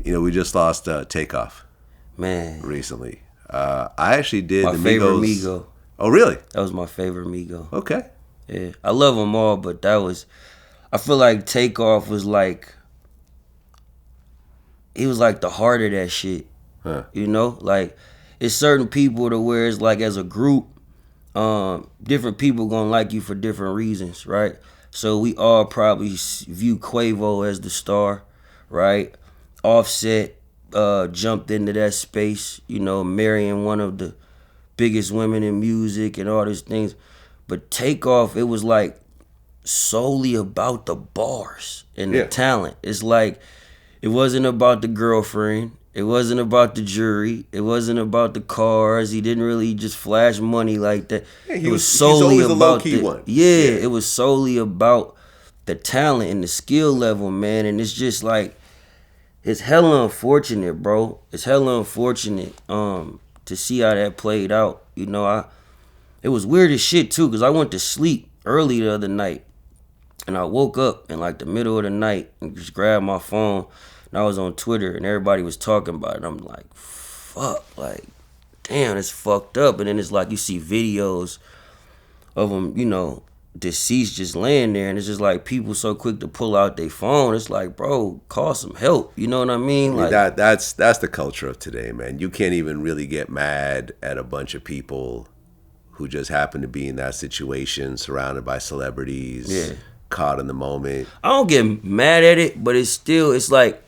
we just lost Takeoff. Man. Recently. I actually did my the favorite Migos. Migo. Oh, really? That was my favorite Migo. Okay. Yeah. I love them all, but I feel like Takeoff was like, he was like the heart of that shit. Huh. Like, it's certain people to where it's like as a group, different people gonna like you for different reasons, right? So we all probably view Quavo as the star, right? Offset jumped into that space, marrying one of the biggest women in music and all these things. But Takeoff, it was like solely about the bars and the talent. It's like, it wasn't about the girlfriend. It wasn't about the jewelry. It wasn't about the cars. He didn't really just flash money like that. Yeah, it was solely he's about the low-key one. Yeah, it was solely about the talent and the skill level, man. And it's just like, it's hella unfortunate, bro. It's hella unfortunate to see how that played out. It was weird as shit too, because I went to sleep early the other night. And I woke up in like the middle of the night and just grabbed my phone. And I was on Twitter and everybody was talking about it. I'm like, fuck, like, damn, it's fucked up. And then it's like you see videos of them, deceased just laying there. And it's just like people so quick to pull out their phone. It's like, bro, call some help. You know what I mean? Like, that's the culture of today, man. You can't even really get mad at a bunch of people who just happen to be in that situation, surrounded by celebrities, caught in the moment. I don't get mad at it, but it's like,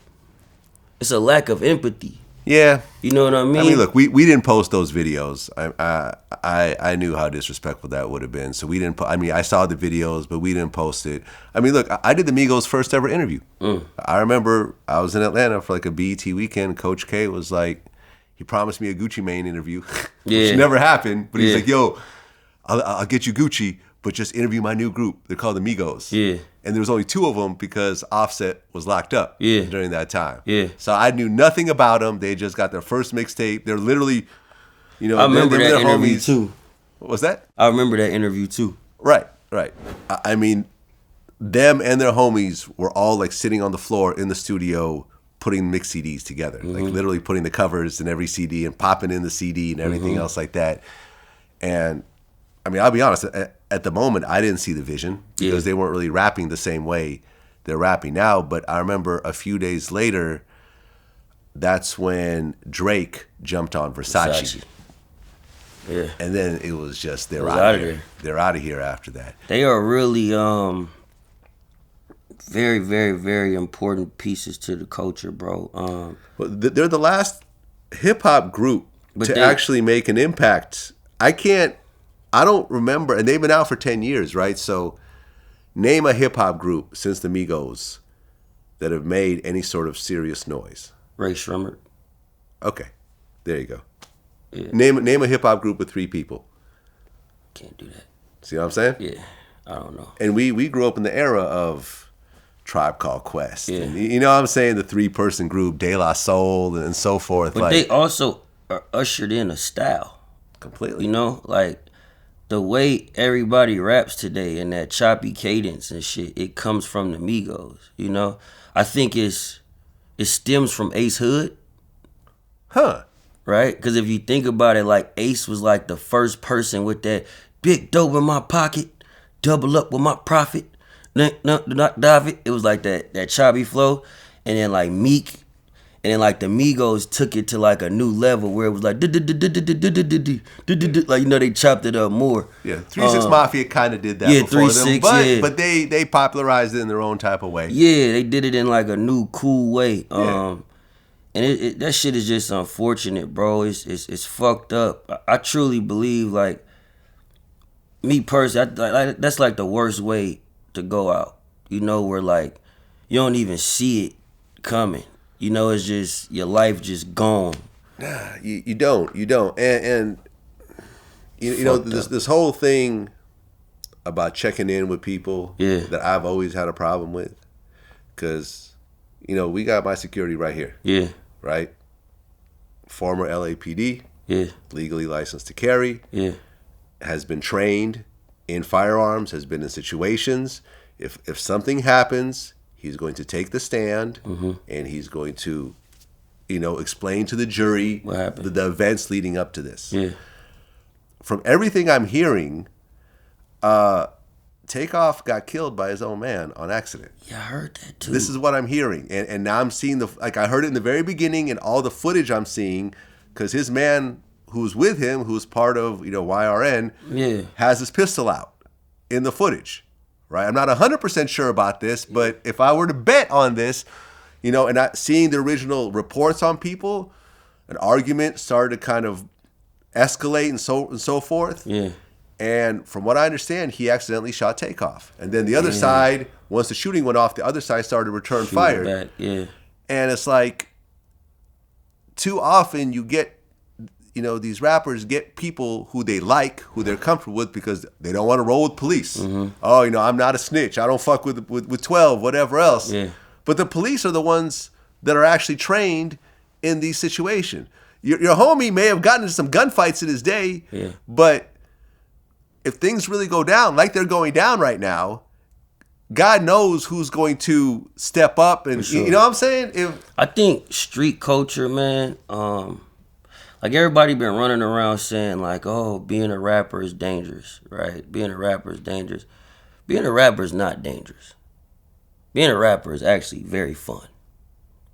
it's a lack of empathy. Yeah. You know what I mean? I mean, look, we didn't post those videos. I knew how disrespectful that would have been. So we didn't I saw the videos, but we didn't post it. I mean, look, I did the Migos' first ever interview. I remember I was in Atlanta for like a BET weekend. Coach K was like, he promised me a Gucci Mane interview, which never happened. But he's like, yo, I'll get you Gucci, but just interview my new group. They're called the Migos. Yeah. And there was only 2 of them because Offset was locked up during that time. Yeah. So I knew nothing about them. They just got their first mixtape. They're literally, I remember that interview homies. too. What was that? I remember that interview too. Right. I mean, them and their homies were all like sitting on the floor in the studio putting mix CDs together. Like literally putting the covers in every CD and popping in the CD and everything else like that. And I mean, I'll be honest, at the moment, I didn't see the vision because they weren't really rapping the same way they're rapping now. But I remember a few days later, that's when Drake jumped on Versace. Yeah. And then it was just, they're out of here. They're out of here after that. They are really very, very, very important pieces to the culture, bro. Well, they're the last hip-hop group to actually make an impact. I don't remember, and they've been out for 10 years, right? So name a hip-hop group since the Migos that have made any sort of serious noise. Ray Shremmerd. Okay, there you go. Yeah. Name a hip-hop group with 3 people. Can't do that. See what I'm saying? Yeah, I don't know. And we grew up in the era of Tribe Called Quest. Yeah. And you know what I'm saying? The 3-person group, De La Soul, and so forth. But they also are ushered in a style. Completely. Like, the way everybody raps today and that choppy cadence and shit, it comes from the Migos, I think it stems from Ace Hood. Huh. Right? Because if you think about it, like, Ace was like the first person with that big dope in my pocket, double up with my profit, no, do not dive it. It was like that choppy flow. And then like Meek, and then like the Migos took it to like a new level where it was like like they chopped it up more. Yeah, 3 6 Mafia kind of did that before them, but they popularized it in their own type of way. Yeah, they did it in like a new cool way. And that shit is just unfortunate, bro. It's fucked up. I truly believe, like, me personally, that's like the worst way to go out. Where like you don't even see it coming. It's just your life just gone. Nah, you don't. And this whole thing about checking in with people that I've always had a problem with, because we got my security right here. Yeah. Right? Former LAPD. Yeah. Legally licensed to carry. Yeah. Has been trained in firearms, has been in situations. If something happens, he's going to take the stand and he's going to explain to the jury What happened? the events leading up to this. Yeah. From everything I'm hearing, Takeoff got killed by his own man on accident. Yeah, I heard that too. This is what I'm hearing. And now I'm seeing I heard it in the very beginning and all the footage I'm seeing, because his man who's with him, who's part of, YRN, has his pistol out in the footage, right? I'm not 100% sure about this, but if I were to bet on this, and not seeing the original reports on people, an argument started to kind of escalate and so forth. Yeah. And from what I understand, he accidentally shot Takeoff. And then the other side, once the shooting went off, the other side started to return fire. Back. Yeah. And it's like, too often you get, these rappers get people who they like, who they're comfortable with, because they don't want to roll with police. Mm-hmm. Oh, I'm not a snitch. I don't fuck with 12, whatever else. Yeah. But the police are the ones that are actually trained in these situations. Your homie may have gotten into some gunfights in his day, but if things really go down like they're going down right now, God knows who's going to step up. And sure. You know what I'm saying? I think street culture, man, like everybody been running around saying like, oh, being a rapper is dangerous, right? Being a rapper is dangerous. Being a rapper is not dangerous. Being a rapper is actually very fun.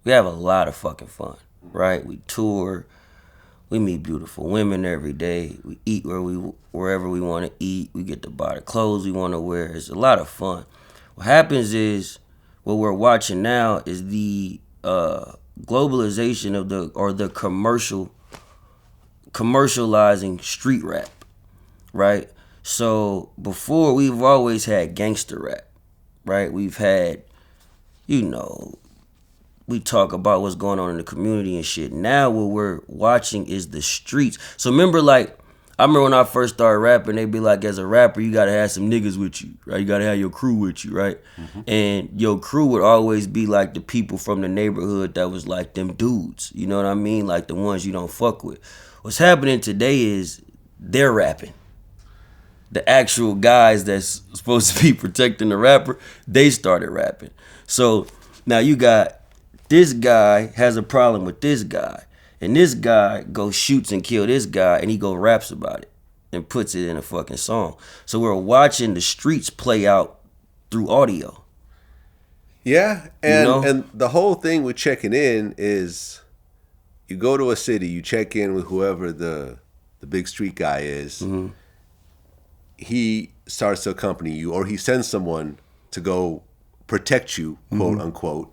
We have a lot of fucking fun, right? We tour. We meet beautiful women every day. We eat wherever we want to eat. We get to buy the clothes we want to wear. It's a lot of fun. What happens is, what we're watching now is the globalization of the commercializing street rap, right? So before, we've always had gangster rap, right? We've had, we talk about what's going on in the community and shit. Now what we're watching is the streets. So remember, I remember when I first started rapping, they'd be like, as a rapper, you gotta have some niggas with you, right? You gotta have your crew with you, right? Mm-hmm. And your crew would always be like the people from the neighborhood that was like them dudes, you know what I mean? Like the ones you don't fuck with. What's happening today is they're rapping. The actual guys that's supposed to be protecting the rapper, they started rapping. So now you got, this guy has a problem with this guy, and this guy goes shoots and kill this guy, and he go raps about it and puts it in a fucking song. So we're watching the streets play out through audio. Yeah, and the whole thing with checking in is, you go to a city, you check in with whoever the big street guy is. Mm-hmm. He starts to accompany you, or he sends someone to go protect you, quote unquote.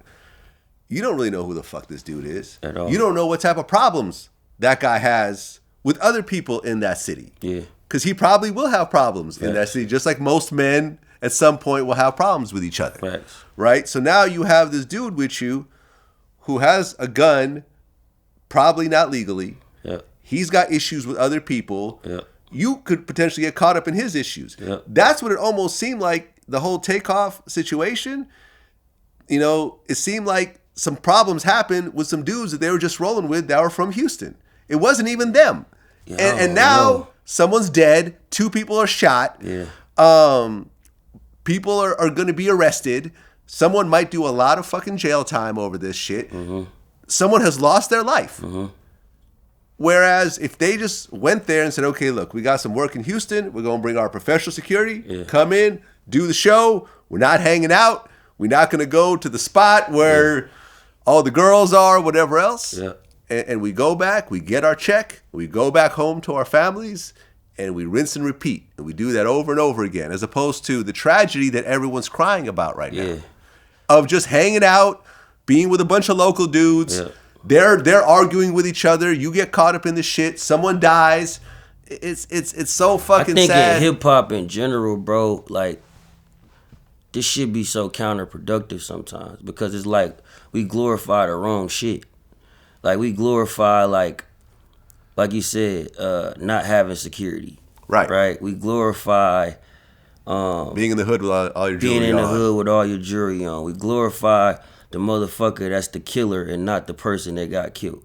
You don't really know who the fuck this dude is. At all. You don't know what type of problems that guy has with other people in that city. Yeah. Because he probably will have problems in that city, just like most men at some point will have problems with each other. Facts. Right? So now you have this dude with you who has a gun, probably not legally. Yeah. He's got issues with other people. Yeah. You could potentially get caught up in his issues. Yeah. That's what it almost seemed like, the whole Takeoff situation. It seemed like some problems happened with some dudes that they were just rolling with that were from Houston. It wasn't even them. And now someone's dead. 2 people are shot. Yeah. People are going to be arrested. Someone might do a lot of fucking jail time over this shit. Mm-hmm. Someone has lost their life. Mm-hmm. Whereas if they just went there and said, okay, look, we got some work in Houston. We're going to bring our professional security. Come in, do the show. We're not hanging out. We're not going to go to the spot where all the girls are, whatever else. Yeah. And we go back, we get our check, we go back home to our families, and we rinse and repeat. And we do that over and over again, as opposed to the tragedy that everyone's crying about right now. Of just hanging out, being with a bunch of local dudes. Yeah. They're arguing with each other. You get caught up in the shit. Someone dies. It's so fucking sad. I think in hip hop in general, bro, this shit be so counterproductive sometimes, because it's like we glorify the wrong shit. We glorify like you said, not having security. Right. Right. We glorify being in the hood with all your jewelry on. Being in the hood with all your jewelry on. We glorify the motherfucker that's the killer and not the person that got killed.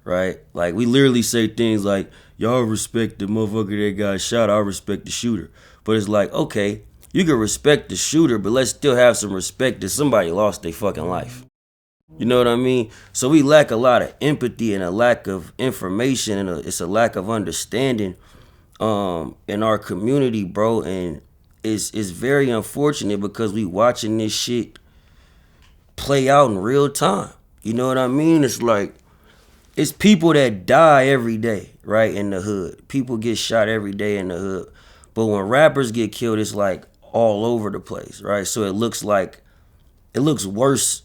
Right? We literally say things like, y'all respect the motherfucker that got shot, I respect the shooter. But it's like, okay, you can respect the shooter, but let's still have some respect that somebody lost their fucking life. You know what I mean? So we lack a lot of empathy and a lack of information, and it's a lack of understanding in our community, bro. And it's very unfortunate because we watching this shit play out in real time. You know what I mean? It's like it's people that die every day, right, in the hood. People get shot every day in the hood. But when rappers get killed, it's like all over the place, right? So it looks worse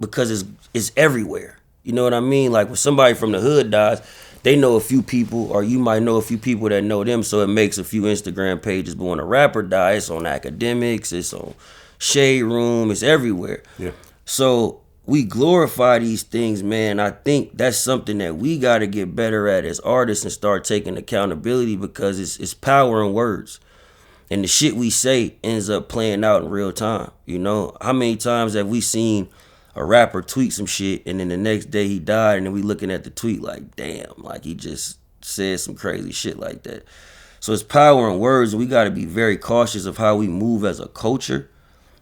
because it's everywhere. You know what I mean? Like when somebody from the hood dies, they know a few people, or you might know a few people that know them, so it makes a few Instagram pages. But when a rapper dies, it's on academics, it's on Shade Room, it's everywhere. Yeah. So we glorify these things, man. I think that's something that we got to get better at as artists and start taking accountability, because it's power in words. And the shit we say ends up playing out in real time. You know, how many times have we seen a rapper tweet some shit and then the next day he died, and then we looking at the tweet like, damn, like he just said some crazy shit like that. So it's power in words, and we got to be very cautious of how we move as a culture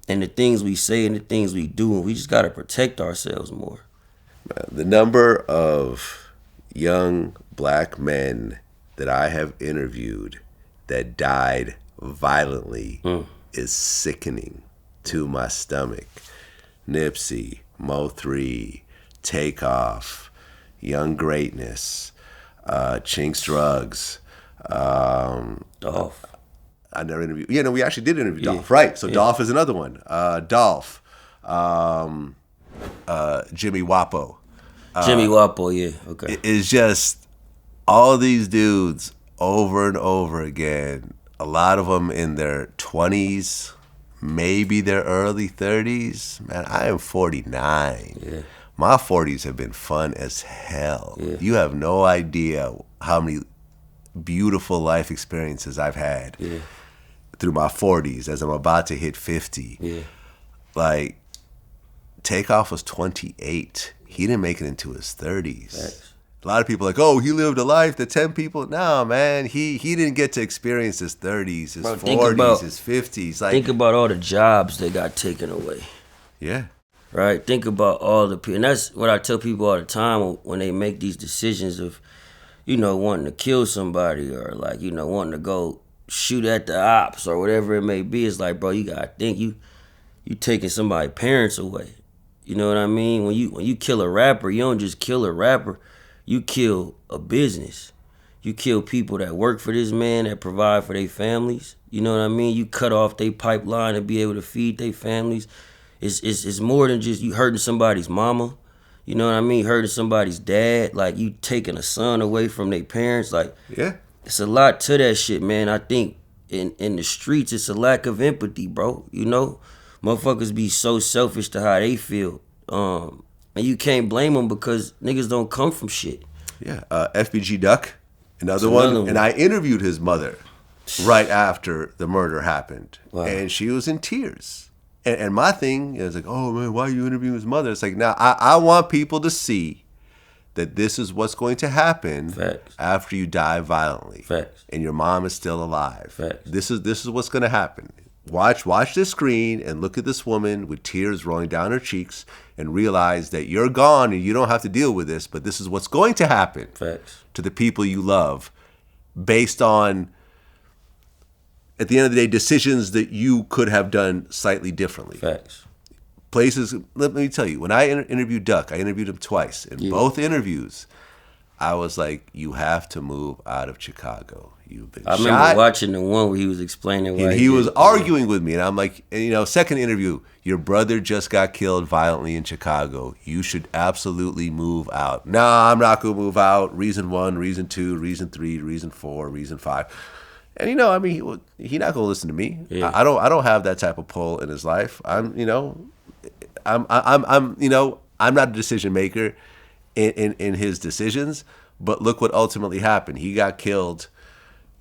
and the things we say and the things we do, and we just got to protect ourselves more. The number of young black men that I have interviewed that died violently is sickening to my stomach. Nipsey, Mo3, Takeoff, Young Greatness, Chinks Drugs, Dolph. I never interviewed. Yeah, no, we actually did interview Dolph, right? So Dolph is another one. Dolph, Jimmy Wapo. Jimmy Wapo, yeah, okay. It's just all these dudes over and over again. A lot of them in their 20s, maybe their early 30s. Man, I am 49. Yeah. My 40s have been fun as hell. Yeah. You have no idea how many beautiful life experiences I've had through my 40s as I'm about to hit 50. Yeah. Like, Takeoff was 28. He didn't make it into his 30s. Thanks. A lot of people are like, oh, he lived a life that 10 people. No, man, he didn't get to experience his 30s, his 40s, his 50s. Like, think about all the jobs that got taken away. Yeah. Right? Think about all the people. And that's what I tell people all the time when they make these decisions of, you know, wanting to kill somebody, or like, you know, wanting to go shoot at the ops or whatever it may be. It's like, bro, you gotta think you taking somebody's parents away. You know what I mean? When you kill a rapper, you don't just kill a rapper. You kill a business. You kill people that work for this man, that provide for their families. You know what I mean? You cut off their pipeline to be able to feed their families. It's more than just you hurting somebody's mama. You know what I mean? Hurting somebody's dad. Like, you taking a son away from their parents. Like, Yeah. it's a lot to that shit, man. I think in the streets, it's a lack of empathy, bro. You know? Motherfuckers be so selfish to how they feel. And you can't blame them because niggas don't come from shit. Yeah. FBG Duck, another one. And I interviewed his mother right after the murder happened. Wow. And she was in tears. And my thing is like, oh, man, why are you interviewing his mother? It's like, now, I want people to see that this is what's going to happen after you die violently. Facts. And your mom is still alive. Facts. This is what's going to happen. Watch this screen and look at this woman with tears rolling down her cheeks and realize that you're gone and you don't have to deal with this, but this is what's going to happen to the people you love based on, at the end of the day, decisions that you could have done slightly differently. Facts. Places, let me tell you, when I interviewed Duck, I interviewed him twice. In both interviews, I was like, you have to move out of Chicago. You've been shot. I remember watching the one where he was explaining why. And he was arguing with me, and I'm like, and, you know, second interview, your brother just got killed violently in Chicago. You should absolutely move out. Nah, I'm not going to move out. Reason 1, reason 2, reason 3, reason 4, reason 5. And, you know, I mean, he not going to listen to me. Yeah. I don't have that type of pull in his life. I'm not a decision maker in his decisions, but look what ultimately happened. He got killed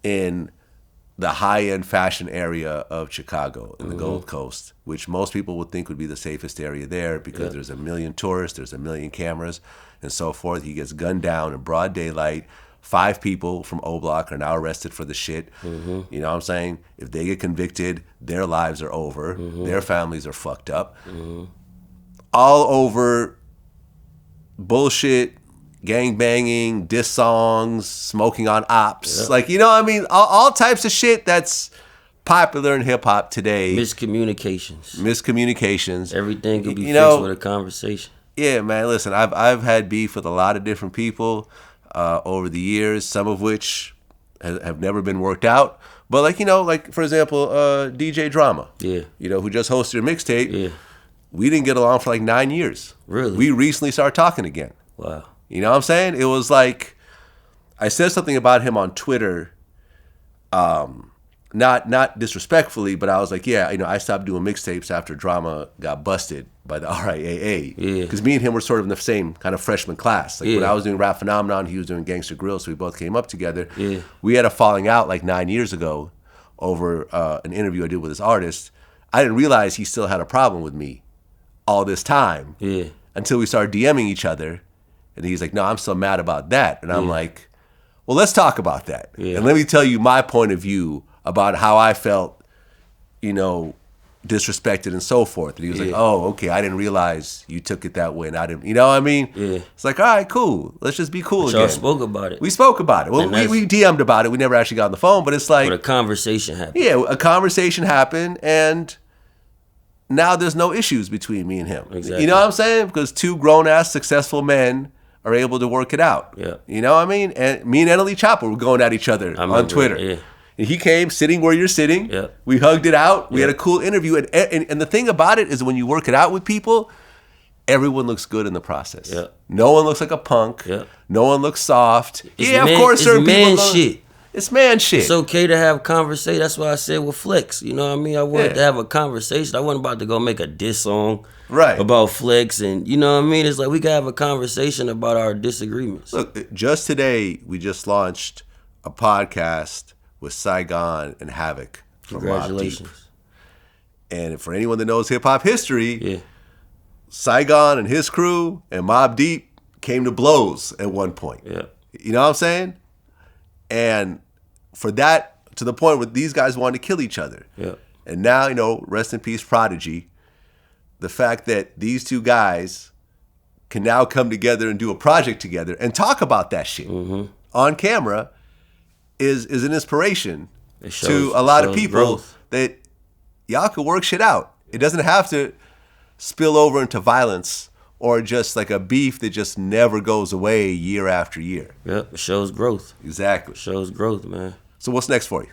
in the high-end fashion area of Chicago, in the Gold Coast, which most people would think would be the safest area there because there's a million tourists, there's a million cameras, and so forth. He gets gunned down in broad daylight. 5 people from O Block are now arrested for the shit. You know what I'm saying? If they get convicted, their lives are over. Their families are fucked up. all over bullshit, gang banging, diss songs, smoking on ops. Yep. Like, you know what I mean? All types of shit that's popular in hip hop today. Miscommunications. Everything can be fixed with a conversation. Yeah, man. Listen, I've had beef with a lot of different people over the years, some of which have never been worked out. But like for example, DJ Drama. Yeah. Who just hosted a mixtape. Yeah. We didn't get along for like 9 years. Really? We recently started talking again. Wow. You know what I'm saying? It was like I said something about him on Twitter. Not disrespectfully, but I was like, yeah, I stopped doing mixtapes after Drama got busted by the RIAA. Yeah. Because me and him were sort of in the same kind of freshman class. Like when I was doing Rap Phenomenon, he was doing Gangster Grill, so we both came up together. Yeah. We had a falling out like 9 years ago over an interview I did with this artist. I didn't realize he still had a problem with me all this time. Yeah. Until we started DMing each other. And he's like, no, I'm still mad about that. And I'm like, well, let's talk about that. Yeah. And let me tell you my point of view about how I felt, disrespected and so forth. And he was like, oh, okay, I didn't realize you took it that way. And I didn't, you know what I mean? Yeah. It's like, all right, cool. Let's just be cool again. Y'all spoke about it. We spoke about it. Well, we DM'd about it. We never actually got on the phone, but it's like. But a conversation happened. Yeah, a conversation happened, and now there's no issues between me and him. Exactly. You know what I'm saying? Because two grown-ass, successful men are able to work it out. Yeah. You know what I mean? And me and Annalie Chopper were going at each other on Twitter. Yeah. And he came sitting where you're sitting. Yeah. We hugged it out. We had a cool interview. And the thing about it is when you work it out with people, everyone looks good in the process. Yeah. No one looks like a punk. Yeah. No one looks soft. Of course, certain people shit. It's man shit. It's okay to have conversation. That's why I said with Flex. You know what I mean? I wanted to have a conversation. I wasn't about to go make a diss song about Flex. And you know what I mean? It's like we can have a conversation about our disagreements. Look, just today, we just launched a podcast with Saigon and Havoc from Congratulations. Mobb Deep. And for anyone that knows hip-hop history, Saigon and his crew and Mobb Deep came to blows at one point. Yeah. You know what I'm saying? And for that, to the point where these guys wanted to kill each other. Yeah. And now, rest in peace, Prodigy. The fact that these two guys can now come together and do a project together and talk about that shit on camera is an inspiration to a lot of people that y'all could work shit out. It doesn't have to spill over into violence or just like a beef that just never goes away year after year. Yep, it shows growth. Exactly. It shows growth, man. So what's next for you?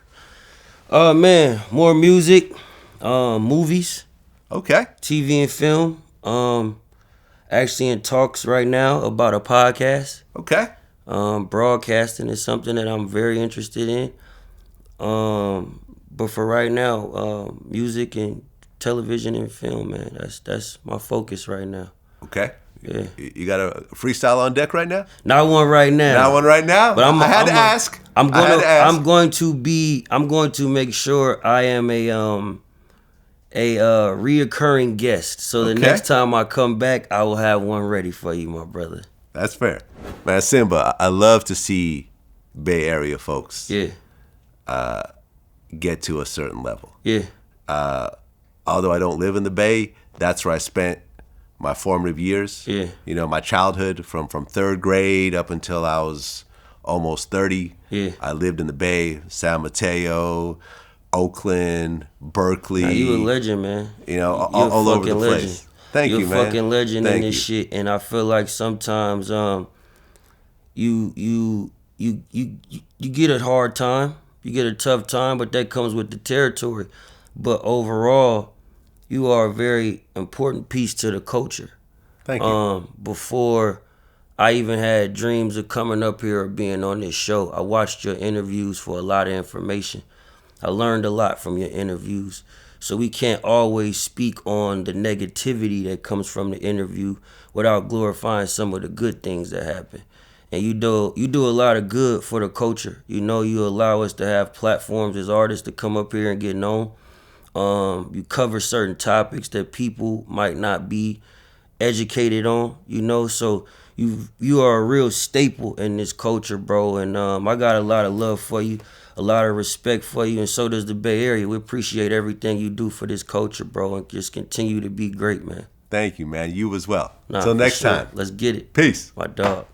Man, more music, movies. Okay. TV and film. Actually in talks right now about a podcast. Okay. Broadcasting is something that I'm very interested in. But for right now, music and television and film, man, that's my focus right now. Okay. Yeah. You got a freestyle on deck right now? Not one right now. Not one right now? But I had to ask. I'm going to make sure I am a reoccurring guest. So the next time I come back, I will have one ready for you, my brother. That's fair. Man, Symba, I love to see Bay Area folks get to a certain level. Yeah. Although I don't live in the Bay, that's where I spent my formative years. Yeah. My childhood from third grade up until I was almost 30. Yeah. I lived in the Bay, San Mateo, Oakland, Berkeley. Now, you a legend, man. All over the legend. place. Thank you, man. You're a fucking legend in this shit, and I feel like sometimes you get a hard time, you get a tough time, but that comes with the territory. But overall, you are a very important piece to the culture. Thank you. Before I even had dreams of coming up here or being on this show, I watched your interviews for a lot of information. I learned a lot from your interviews. So we can't always speak on the negativity that comes from the interview without glorifying some of the good things that happen. And you do a lot of good for the culture. You allow us to have platforms as artists to come up here and get known. You cover certain topics that people might not be educated on, so you are a real staple in this culture, bro. And I got a lot of love for you, a lot of respect for you, and so does the Bay Area. We appreciate everything you do for this culture, bro, and just continue to be great, man. Thank you, man. You as well. Nah, Until for next sure. time. Let's get it. Peace. My dog.